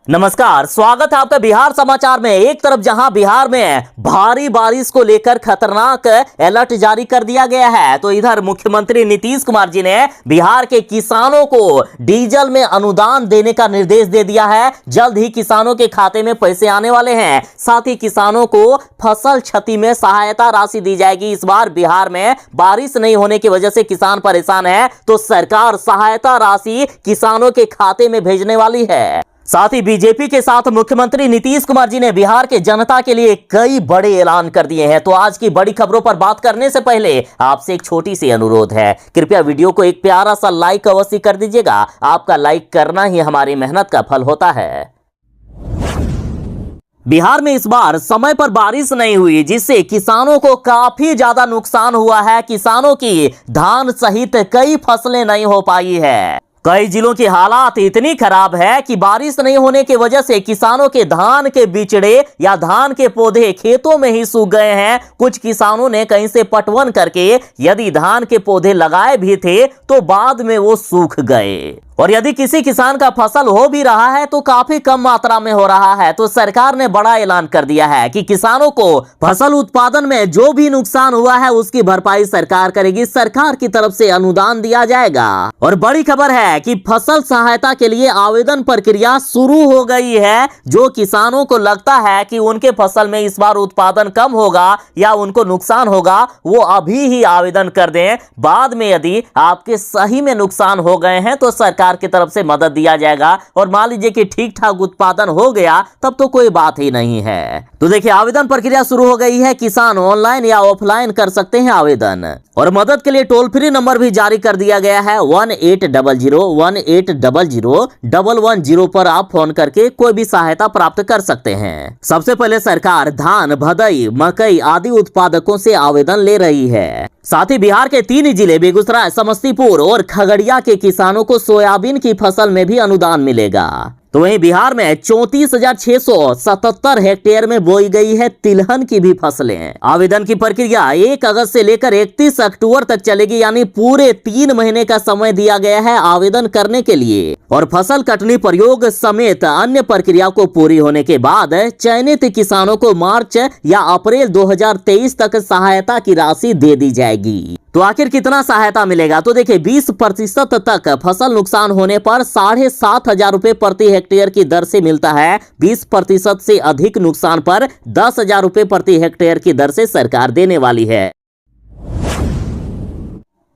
नमस्कार, स्वागत है आपका बिहार समाचार में। एक तरफ जहां बिहार में भारी बारिश को लेकर खतरनाक अलर्ट जारी कर दिया गया है, तो इधर मुख्यमंत्री नीतीश कुमार जी ने बिहार के किसानों को डीजल में अनुदान देने का निर्देश दे दिया है। जल्द ही किसानों के खाते में पैसे आने वाले हैं। साथ ही किसानों को फसल क्षति में सहायता राशि दी जाएगी। इस बार बिहार में बारिश नहीं होने की वजह से किसान परेशान है, तो सरकार सहायता राशि किसानों के खाते में भेजने वाली है। साथ ही बीजेपी के साथ मुख्यमंत्री नीतीश कुमार जी ने बिहार के जनता के लिए कई बड़े ऐलान कर दिए हैं। तो आज की बड़ी खबरों पर बात करने से पहले आपसे एक छोटी सी अनुरोध है, कृपया वीडियो को एक प्यारा सा लाइक अवश्य कर दीजिएगा। आपका लाइक करना ही हमारी मेहनत का फल होता है। बिहार में इस बार समय पर बारिश नहीं हुई, जिससे किसानों को काफी ज्यादा नुकसान हुआ है। किसानों की धान सहित कई फसलें नहीं हो पाई है। कई जिलों की हालात इतनी खराब है कि बारिश नहीं होने की वजह से किसानों के धान के बिचड़े या धान के पौधे खेतों में ही सूख गए हैं। कुछ किसानों ने कहीं से पटवन करके यदि धान के पौधे लगाए भी थे तो बाद में वो सूख गए। और यदि किसी किसान का फसल हो भी रहा है तो काफी कम मात्रा में हो रहा है। तो सरकार ने बड़ा ऐलान कर दिया है कि किसानों को फसल उत्पादन में जो भी नुकसान हुआ है उसकी भरपाई सरकार करेगी। सरकार की तरफ से अनुदान दिया जाएगा। और बड़ी खबर है कि फसल सहायता के लिए आवेदन प्रक्रिया शुरू हो गई है। जो किसानों को लगता है कि उनके फसल में इस बार उत्पादन कम होगा या उनको नुकसान होगा, वो अभी ही आवेदन कर दें। बाद में यदि आपके सही में नुकसान हो गए हैं तो सरकार की तरफ से मदद दिया जाएगा। और मान लीजिए कि ठीक ठाक उत्पादन हो गया तब तो कोई बात ही नहीं है। तो देखिए, आवेदन प्रक्रिया शुरू हो गई है। किसान ऑनलाइन या ऑफलाइन कर सकते हैं आवेदन। और मदद के लिए टोल फ्री नंबर भी जारी कर दिया गया है। 1800-1800-110 पर आप फोन करके कोई भी सहायता प्राप्त कर सकते हैं। सबसे पहले सरकार धान, भदई, मकई आदि उत्पादकों से आवेदन ले रही है। साथ ही बिहार के 3 जिले बेगूसराय, समस्तीपुर और खगड़िया के किसानों को सोयाबीन की फसल में भी अनुदान मिलेगा। तो वहीं बिहार में 34,677 हेक्टेयर में बोई गई है तिलहन की भी फसलें। आवेदन की प्रक्रिया 1 अगस्त से लेकर 31 अक्टूबर तक चलेगी, यानी पूरे 3 महीने का समय दिया गया है आवेदन करने के लिए। और फसल कटनी प्रयोग समेत अन्य प्रक्रिया को पूरी होने के बाद चयनित किसानों को मार्च या अप्रैल 2023 तक सहायता की राशि दे दी जाएगी। तो आखिर कितना सहायता मिलेगा? तो देखिए, 20% तक फसल नुकसान होने पर 7,500 रुपए प्रति हेक्टेयर की दर से मिलता है। 20% से अधिक नुकसान पर 10,000 रुपए प्रति हेक्टेयर की दर से सरकार देने वाली है।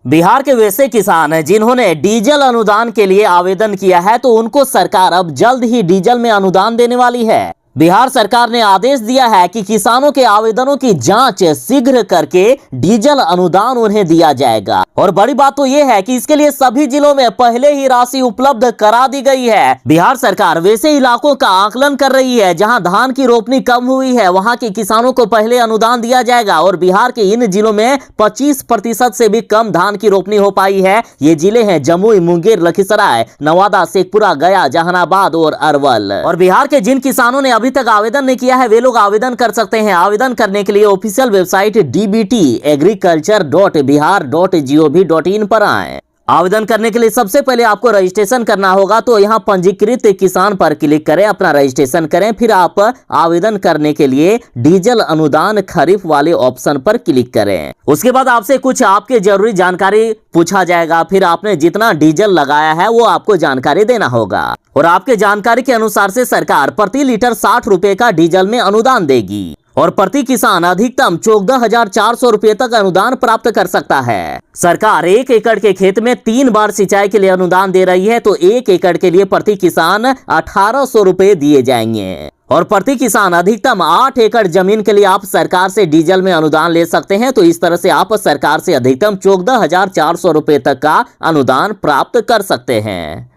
बिहार के वैसे किसान जिन्होंने डीजल अनुदान के लिए आवेदन किया है, तो उनको सरकार अब जल्द ही डीजल में अनुदान देने वाली है। बिहार सरकार ने आदेश दिया है कि किसानों के आवेदनों की जांच शीघ्र करके डीजल अनुदान उन्हें दिया जाएगा। और बड़ी बात तो यह है कि इसके लिए सभी जिलों में पहले ही राशि उपलब्ध करा दी गई है। बिहार सरकार वैसे इलाकों का आकलन कर रही है जहां धान की रोपनी कम हुई है, वहां के किसानों को पहले अनुदान दिया जाएगा। और बिहार के इन जिलों में 25% से भी कम धान की रोपनी हो पाई है। ये जिले हैं जमुई, मुंगेर, लखीसराय, नवादा, शेखपुरा, गया, जहानाबाद और अरवल। और बिहार के जिन किसानों ने अभी तक आवेदन नहीं किया है वे लोग आवेदन कर सकते हैं। आवेदन करने के लिए ऑफिशियल वेबसाइट dbtagriculture.bihar.gov.in पर आएं। आवेदन करने के लिए सबसे पहले आपको रजिस्ट्रेशन करना होगा। तो यहां पंजीकृत किसान पर क्लिक करें, अपना रजिस्ट्रेशन करें, फिर आप आवेदन करने के लिए डीजल अनुदान खरीफ वाले ऑप्शन पर क्लिक करें। उसके बाद आपसे कुछ आपके जरूरी जानकारी पूछा जाएगा। फिर आपने जितना डीजल लगाया है वो आपको जानकारी देना होगा। और आपके जानकारी के अनुसार से सरकार प्रति लीटर 60 रुपए का डीजल में अनुदान देगी। और प्रति किसान अधिकतम 14,400 रुपए तक अनुदान प्राप्त कर सकता है। सरकार 1 एकड़ के खेत में 3 बार सिंचाई के लिए अनुदान दे रही है। तो 1 एकड़ के लिए प्रति किसान 1,800 रुपए दिए जाएंगे। और प्रति किसान अधिकतम 8 एकड़ जमीन के लिए आप सरकार से डीजल में अनुदान ले सकते हैं। तो इस तरह से आप सरकार से अधिकतम 14,400 रुपए तक का अनुदान प्राप्त कर सकते हैं।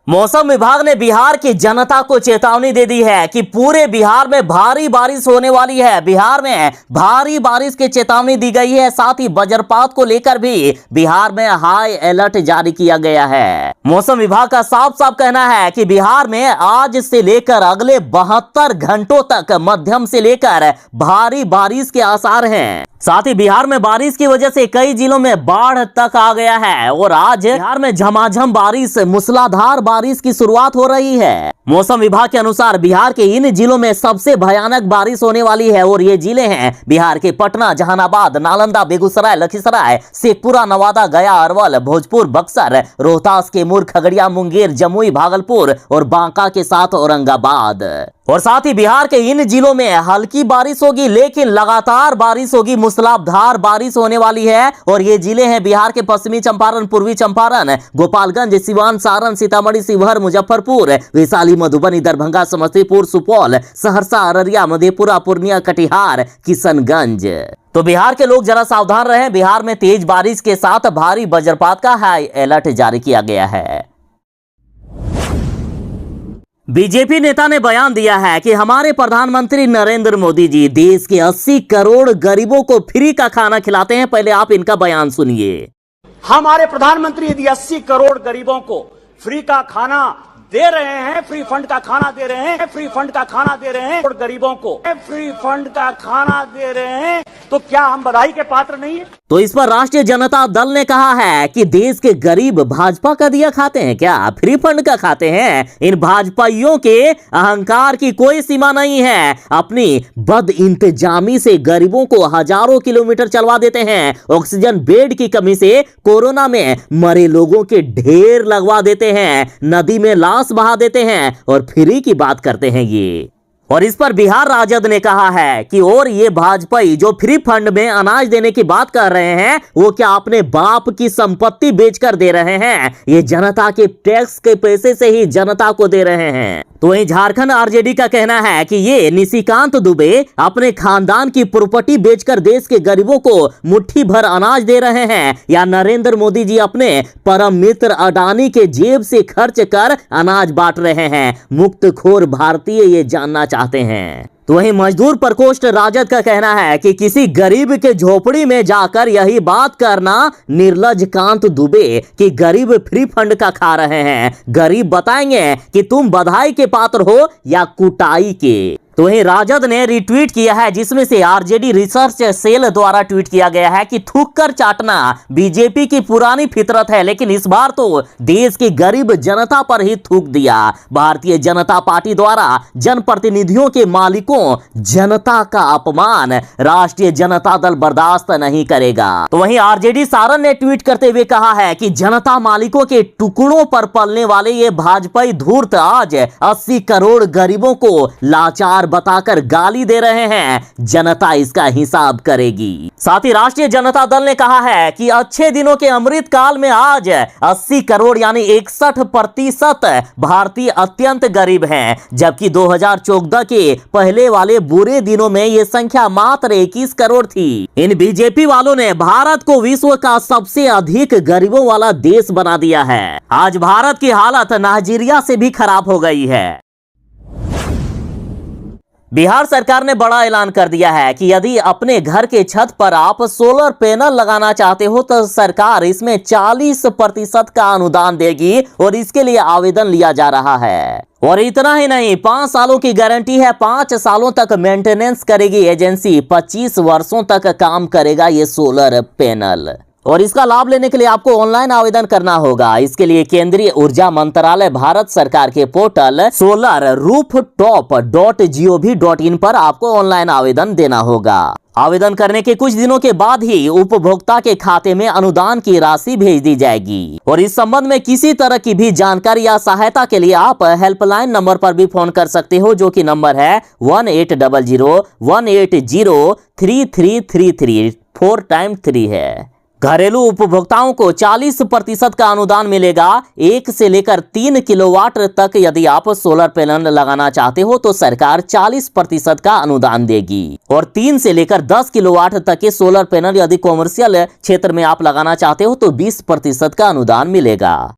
मौसम विभाग ने बिहार की जनता को चेतावनी दे दी है कि पूरे बिहार में भारी बारिश होने वाली है। बिहार में भारी बारिश की चेतावनी दी गई है। साथ ही वज्रपात को लेकर भी बिहार में हाई अलर्ट जारी किया गया है। मौसम विभाग का साफ साफ कहना है कि बिहार में आज से लेकर अगले 72 घंटों तक मध्यम से लेकर भारी बारिश के आसार हैं। साथ ही बिहार में बारिश की वजह से कई जिलों में बाढ़ तक आ गया है और आज बिहार में झमाझम बारिश, मूसलाधार बारिश की शुरुआत हो रही है। मौसम विभाग के अनुसार बिहार के इन जिलों में सबसे भयानक बारिश होने वाली है और ये जिले हैं बिहार के पटना, जहानाबाद, नालंदा, बेगूसराय, लखीसराय, शेखपुरा, नवादा, गया, अरवल, भोजपुर, बक्सर, रोहतास, कैमूर, खगड़िया, मुंगेर, जमुई, भागलपुर और बांका के साथ औरंगाबाद। और साथ ही बिहार के इन जिलों में हल्की बारिश होगी लेकिन लगातार बारिश होगी, मूसलाधार बारिश होने वाली है। और ये जिले हैं बिहार के पश्चिमी चंपारण, पूर्वी चंपारण, गोपालगंज, सिवान, सारण, सीतामढ़ी, शिवहर, मुजफ्फरपुर, वैशाली, मधुबनी, दरभंगा, समस्तीपुर, सुपौल, सहरसा, अररिया, मधेपुरा, पूर्णिया, कटिहार, किशनगंज। तो बिहार के लोग जरा सावधान रहें। बिहार में तेज बारिश के साथ भारी वज्रपात का हाई अलर्ट जारी किया गया है। बीजेपी नेता ने बयान दिया है कि हमारे प्रधानमंत्री नरेंद्र मोदी जी देश के 80 करोड़ गरीबों को फ्री का खाना खिलाते हैं। पहले आप इनका बयान सुनिए। हमारे प्रधानमंत्री यदि 80 करोड़ गरीबों को फ्री का खाना दे रहे हैं, फ्री फंड का खाना दे रहे हैं, फ्री फंड का खाना दे रहे हैं और गरीबों को फ्री फंड का खाना दे रहे हैं, तो क्या हम बधाई के पात्र नहीं है? तो इस पर राष्ट्रीय जनता दल ने कहा है कि देश के गरीब भाजपा का दिया खाते हैं क्या, फ्री फंड का खाते हैं? इन भाजपाइयों के अहंकार की कोई सीमा नहीं है। अपनी बद इंतजामी से गरीबों को हजारों किलोमीटर चलवा देते हैं। ऑक्सीजन बेड की कमी से कोरोना में मरे लोगों के ढेर लगवा देते हैं, नदी में लाश बहा देते हैं और फ्री की बात करते हैं ये। और इस पर बिहार राजद ने कहा है कि और ये भाजपाई जो फ्री फंड में अनाज देने की बात कर रहे हैं, वो क्या अपने बाप की संपत्ति बेचकर दे रहे हैं? ये जनता के टैक्स के पैसे से ही जनता को दे रहे हैं। तो वहीं झारखंड आरजेडी का कहना है कि ये निशिकांत दुबे अपने खानदान की प्रॉपर्टी बेचकर देश के गरीबों को मुट्ठी भर अनाज दे रहे हैं, या नरेंद्र मोदी जी अपने परम मित्र अडानी के जेब से खर्च कर अनाज बांट रहे हैं। मुक्तखोर भारतीय ये जानना चाहते हैं। तो वहीं मजदूर प्रकोष्ठ राजद का कहना है कि किसी गरीब के झोपड़ी में जाकर यही बात करना निर्लज कांत दुबे कि गरीब फ्री फंड का खा रहे हैं। गरीब बताएंगे कि तुम बधाई के पात्र हो या कुटाई के। तो वहीं राजद ने रिट्वीट किया है जिसमें से आरजेडी रिसर्च सेल द्वारा ट्वीट किया गया है कि थूक कर चाटना बीजेपी की पुरानी फितरत है, लेकिन इस बार तो देश की गरीब जनता पर ही थूक दिया। भारतीय जनता पार्टी द्वारा जनप्रतिनिधियों के मालिकों जनता का अपमान राष्ट्रीय जनता दल बर्दाश्त नहीं करेगा। तो वहीं आरजेडी सारण ने ट्वीट करते हुए कहा है कि जनता मालिकों के टुकड़ों पर पलने वाले ये भाजपाई धूर्त आज 80 करोड़ गरीबों को लाचार बताकर गाली दे रहे हैं। जनता इसका हिसाब करेगी। साथ ही राष्ट्रीय जनता दल ने कहा है कि अच्छे दिनों के अमृत काल में आज 80 करोड़ यानी 61% भारतीय अत्यंत गरीब हैं, जबकि 2014 के पहले वाले बुरे दिनों में यह संख्या मात्र 21 करोड़ थी। इन बीजेपी वालों ने भारत को विश्व का सबसे अधिक गरीबों वाला देश बना दिया है। आज भारत की हालत नाइजीरिया से भी खराब हो गई है। बिहार सरकार ने बड़ा ऐलान कर दिया है कि यदि अपने घर के छत पर आप सोलर पैनल लगाना चाहते हो तो सरकार इसमें 40% का अनुदान देगी और इसके लिए आवेदन लिया जा रहा है। और इतना ही नहीं, 5 सालों की गारंटी है, 5 सालों तक मेंटेनेंस करेगी एजेंसी, 25 वर्षों तक काम करेगा ये सोलर पैनल। और इसका लाभ लेने के लिए आपको ऑनलाइन आवेदन करना होगा। इसके लिए केंद्रीय ऊर्जा मंत्रालय भारत सरकार के पोर्टल solarrooftop.gov.in पर आपको ऑनलाइन आवेदन देना होगा। आवेदन करने के कुछ दिनों के बाद ही उपभोक्ता के खाते में अनुदान की राशि भेज दी जाएगी। और इस संबंध में किसी तरह की भी जानकारी या सहायता के लिए आप हेल्पलाइन नंबर पर भी फोन कर सकते हो, जो कि नंबर है 1800-180-3333 4 टाइम 3 है। घरेलू उपभोक्ताओं को 40% का अनुदान मिलेगा। 1 से लेकर 3 किलोवाट तक यदि आप सोलर पैनल लगाना चाहते हो तो सरकार 40% का अनुदान देगी। और 3 से लेकर 10 किलोवाट तक के सोलर पैनल यदि कॉमर्शियल क्षेत्र में आप लगाना चाहते हो तो 20% का अनुदान मिलेगा।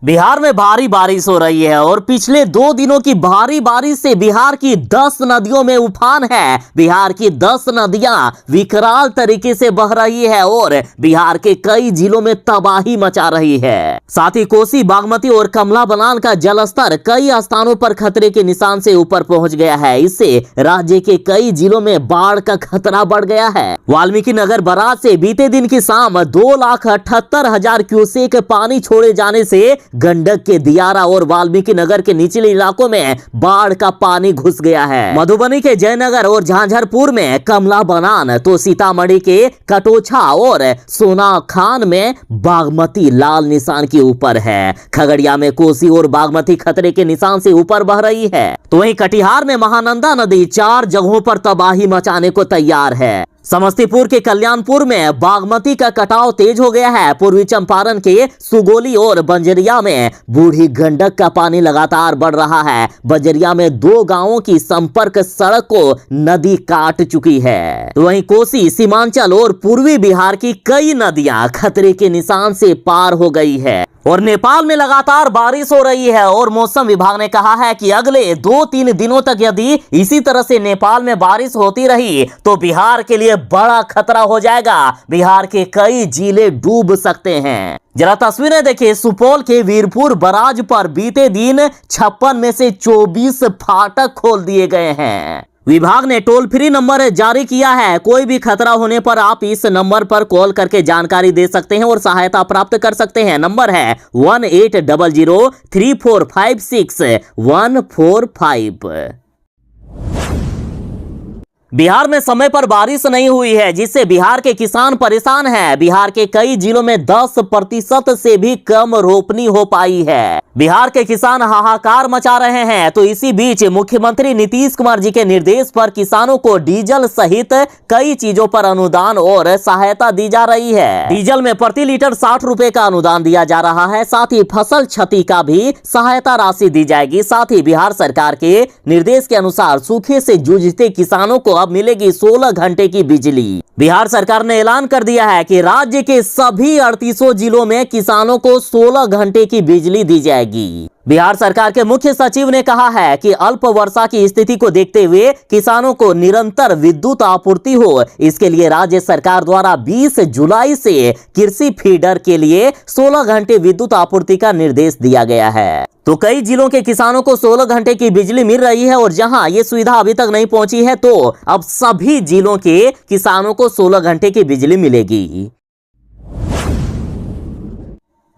बिहार में भारी बारिश हो रही है और पिछले 2 दिनों की भारी बारिश से बिहार की 10 नदियों में उफान है। बिहार की 10 नदियां विकराल तरीके से बह रही है और बिहार के कई जिलों में तबाही मचा रही है। साथ ही कोसी, बागमती और कमला बलान का जलस्तर कई स्थानों पर खतरे के निशान से ऊपर पहुंच गया है। इससे राज्य के कई जिलों में बाढ़ का खतरा बढ़ गया है। वाल्मीकि नगर बराज से बीते दिन की शाम 2,78,000 क्यूसेक पानी छोड़े जाने से गंडक के दियारा और वाल्मीकि नगर के निचले इलाकों में बाढ़ का पानी घुस गया है। मधुबनी के जयनगर और झांझरपुर में कमला बलान, तो सीतामढ़ी के कटोछा और सोनाखान में बागमती लाल निशान के ऊपर है। खगड़िया में कोसी और बागमती खतरे के निशान से ऊपर बह रही है। तो वहीं कटिहार में महानंदा नदी 4 जगहों पर तबाही मचाने को तैयार है। समस्तीपुर के कल्याणपुर में बागमती का कटाव तेज हो गया है। पूर्वी चंपारण के सुगोली और बंजरिया में बूढ़ी गंडक का पानी लगातार बढ़ रहा है। बंजरिया में 2 गांवों की संपर्क सड़क को नदी काट चुकी है। तो वहीं कोसी, सीमांचल और पूर्वी बिहार की कई नदियां खतरे के निशान से पार हो गई है। और नेपाल में लगातार बारिश हो रही है और मौसम विभाग ने कहा है कि अगले 2-3 दिनों तक यदि इसी तरह से नेपाल में बारिश होती रही तो बिहार के लिए बड़ा खतरा हो जाएगा। बिहार के कई जिले डूब सकते हैं। जरा तस्वीरें देखिए। सुपौल के वीरपुर बराज पर बीते दिन 56 में से 24 फाटक खोल दिए गए हैं। विभाग ने टोल फ्री नंबर जारी किया है। कोई भी खतरा होने पर आप इस नंबर पर कॉल करके जानकारी दे सकते हैं और सहायता प्राप्त कर सकते हैं। नंबर है 18003456 बिहार में समय पर बारिश नहीं हुई है, जिससे बिहार के किसान परेशान हैं। बिहार के कई जिलों में 10% से भी कम रोपनी हो पाई है। बिहार के किसान हाहाकार मचा रहे हैं। तो इसी बीच मुख्यमंत्री नीतीश कुमार जी के निर्देश पर किसानों को डीजल सहित कई चीजों पर अनुदान और सहायता दी जा रही है। डीजल में प्रति लीटर 60 रुपए का अनुदान दिया जा रहा है। साथ ही फसल क्षति का भी सहायता राशि दी जाएगी। साथ ही बिहार सरकार के निर्देश के अनुसार सूखे से जूझते किसानों को अब मिलेगी 16 घंटे की बिजली। बिहार सरकार ने ऐलान कर दिया है कि राज्य के सभी 38 जिलों में किसानों को 16 घंटे की बिजली दी जाएगी। बिहार सरकार के मुख्य सचिव ने कहा है कि अल्प वर्षा की स्थिति को देखते हुए किसानों को निरंतर विद्युत आपूर्ति हो, इसके लिए राज्य सरकार द्वारा 20 जुलाई से कृषि फीडर के लिए 16 घंटे विद्युत आपूर्ति का निर्देश दिया गया है। तो कई जिलों के किसानों को 16 घंटे की बिजली मिल रही है और जहां ये सुविधा अभी तक नहीं पहुंची है तो अब सभी जिलों के किसानों को 16 घंटे की बिजली मिलेगी।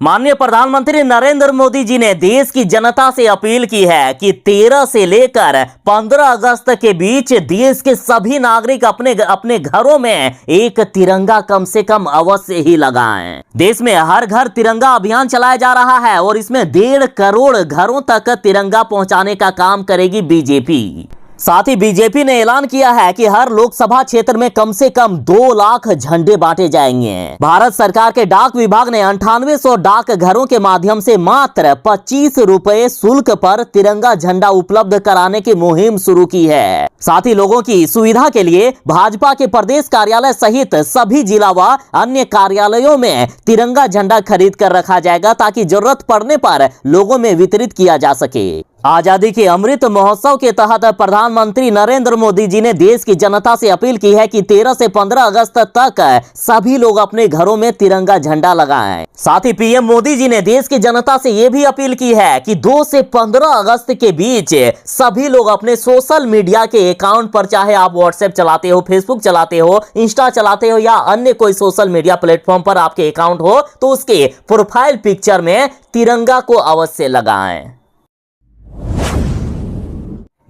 माननीय प्रधानमंत्री नरेंद्र मोदी जी ने देश की जनता से अपील की है कि 13 से लेकर 15 अगस्त के बीच देश के सभी नागरिक अपने घरों में एक तिरंगा कम से कम अवश्य ही लगाएं। देश में हर घर तिरंगा अभियान चलाया जा रहा है और इसमें 1.5 करोड़ घरों तक तिरंगा पहुंचाने का काम करेगी बीजेपी। साथ ही बीजेपी ने ऐलान किया है कि हर लोकसभा क्षेत्र में कम से कम 2 लाख झंडे बांटे जाएंगे। भारत सरकार के डाक विभाग ने 9800 डाक घरों के माध्यम से मात्र 25 रुपए शुल्क पर तिरंगा झंडा उपलब्ध कराने की मुहिम शुरू की है। साथ ही लोगों की सुविधा के लिए भाजपा के प्रदेश कार्यालय सहित सभी जिला व अन्य कार्यालयों में तिरंगा झंडा खरीद कर रखा जाएगा ताकि जरूरत पड़ने पर लोगों में वितरित किया जा सके। आजादी के अमृत महोत्सव के तहत प्रधानमंत्री नरेंद्र मोदी जी ने देश की जनता से अपील की है कि 13 से 15 अगस्त तक सभी लोग अपने घरों में तिरंगा झंडा लगाएं। साथ ही पीएम मोदी जी ने देश की जनता से यह भी अपील की है कि 2 से 15 अगस्त के बीच सभी लोग अपने सोशल मीडिया के अकाउंट पर, चाहे आप व्हाट्सएप चलाते हो, फेसबुक चलाते हो, इंस्टा चलाते हो या अन्य कोई सोशल मीडिया प्लेटफॉर्म पर आपके अकाउंट हो, तो उसके प्रोफाइल पिक्चर में तिरंगा को अवश्य लगाएं।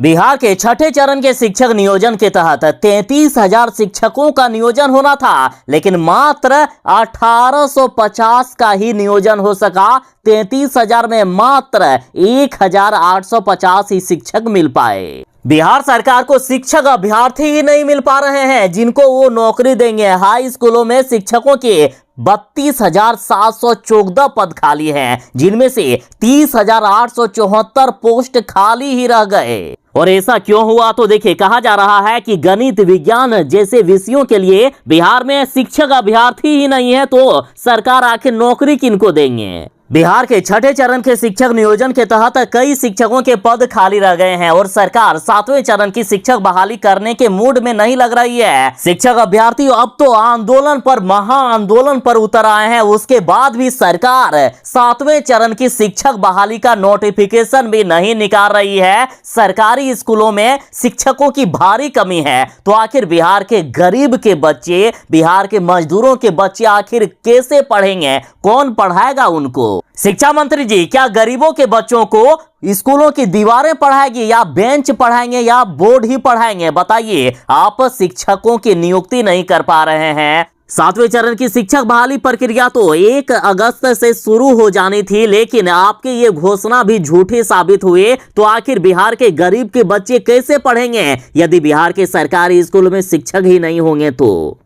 बिहार के 6ठे चरण के शिक्षक नियोजन के तहत 33,000 शिक्षकों का नियोजन होना था, लेकिन मात्र 1850 का ही नियोजन हो सका। 33,000 में मात्र 1,850 ही शिक्षक मिल पाए। बिहार सरकार को शिक्षक अभ्यर्थी ही नहीं मिल पा रहे हैं जिनको वो नौकरी देंगे। हाई स्कूलों में शिक्षकों के 32,714 पद खाली हैं, जिनमें से 30,874 पोस्ट खाली ही रह गए। और ऐसा क्यों हुआ? तो देखिए, कहा जा रहा है कि गणित, विज्ञान जैसे विषयों के लिए बिहार में शिक्षक अभ्यर्थी ही नहीं है तो सरकार आखिर नौकरी किनको देंगे। बिहार के छठे चरण के शिक्षक नियोजन के तहत कई शिक्षकों के पद खाली रह गए हैं और सरकार 7वें चरण की शिक्षक बहाली करने के मूड में नहीं लग रही है। शिक्षक अभ्यर्थी अब तो आंदोलन पर महाआंदोलन पर उतर आए हैं। उसके बाद भी सरकार 7वें चरण की शिक्षक बहाली का नोटिफिकेशन भी नहीं निकाल रही है। सरकारी स्कूलों में शिक्षकों की भारी कमी है, तो आखिर बिहार के गरीब के बच्चे, बिहार के मजदूरों के बच्चे आखिर कैसे पढ़ेंगे? कौन पढ़ाएगा उनको? शिक्षा मंत्री जी, क्या गरीबों के बच्चों को स्कूलों की दीवारें पढ़ाएंगे या बेंच पढ़ाएंगे या बोर्ड ही पढ़ाएंगे? बताइए, आप शिक्षकों की नियुक्ति नहीं कर पा रहे हैं। 7वें चरण की शिक्षक बहाली प्रक्रिया तो 1 अगस्त से शुरू हो जानी थी, लेकिन आपके ये घोषणा भी झूठे साबित हुए। तो आखिर बिहार के गरीब के बच्चे कैसे पढ़ेंगे यदि बिहार के सरकारी स्कूल में शिक्षक ही नहीं होंगे? तो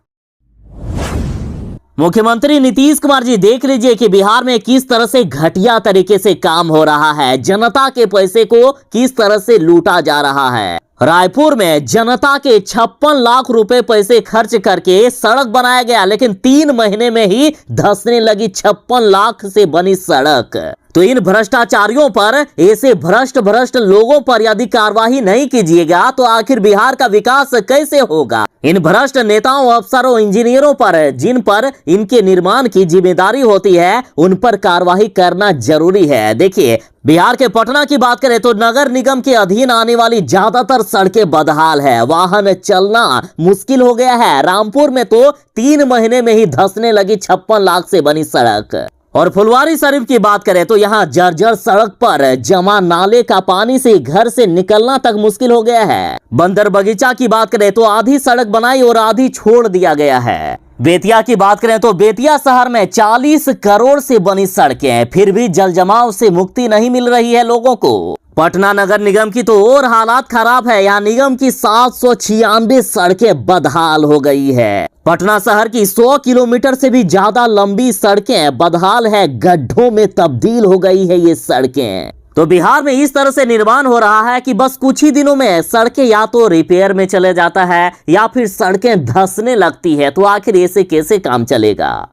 मुख्यमंत्री नीतीश कुमार जी, देख लीजिए कि बिहार में किस तरह से घटिया तरीके से काम हो रहा है। जनता के पैसे को किस तरह से लूटा जा रहा है। रायपुर में जनता के 56 लाख रुपए पैसे खर्च करके सड़क बनाया गया, लेकिन 3 महीने में ही धंसने लगी 56 लाख से बनी सड़क। तो इन भ्रष्टाचारियों पर, ऐसे भ्रष्ट लोगों पर यदि कार्रवाई नहीं कीजिएगा तो आखिर बिहार का विकास कैसे होगा? इन भ्रष्ट नेताओं, अफसरों, इंजीनियरों पर, जिन पर इनके निर्माण की जिम्मेदारी होती है, उन पर कार्रवाई करना जरूरी है। देखिए, बिहार के पटना की बात करें तो नगर निगम के अधीन आने वाली ज्यादातर सड़कें बदहाल है, वाहन चलना मुश्किल हो गया है। रामपुर में तो 3 महीने में ही धंसने लगी 56 लाख से बनी सड़क। और फुलवारी शरीफ की बात करें तो यहाँ जर्जर सड़क पर जमा नाले का पानी से घर से निकलना तक मुश्किल हो गया है। बंदर बगीचा की बात करें तो आधी सड़क बनाई और आधी छोड़ दिया गया है। बेतिया की बात करें तो बेतिया शहर में 40 करोड़ से बनी सड़कें, फिर भी जल जमाव से मुक्ति नहीं मिल रही है लोगों को। पटना नगर निगम की तो और हालात खराब है। यहाँ निगम की 796 सड़कें बदहाल हो गई है। पटना शहर की 100 किलोमीटर से भी ज्यादा लंबी सड़कें बदहाल है, गड्ढों में तब्दील हो गई है ये सड़कें। तो बिहार में इस तरह से निर्माण हो रहा है कि बस कुछ ही दिनों में सड़कें या तो रिपेयर में चले जाता है या फिर सड़कें धंसने लगती है। तो आखिर ऐसे कैसे काम चलेगा?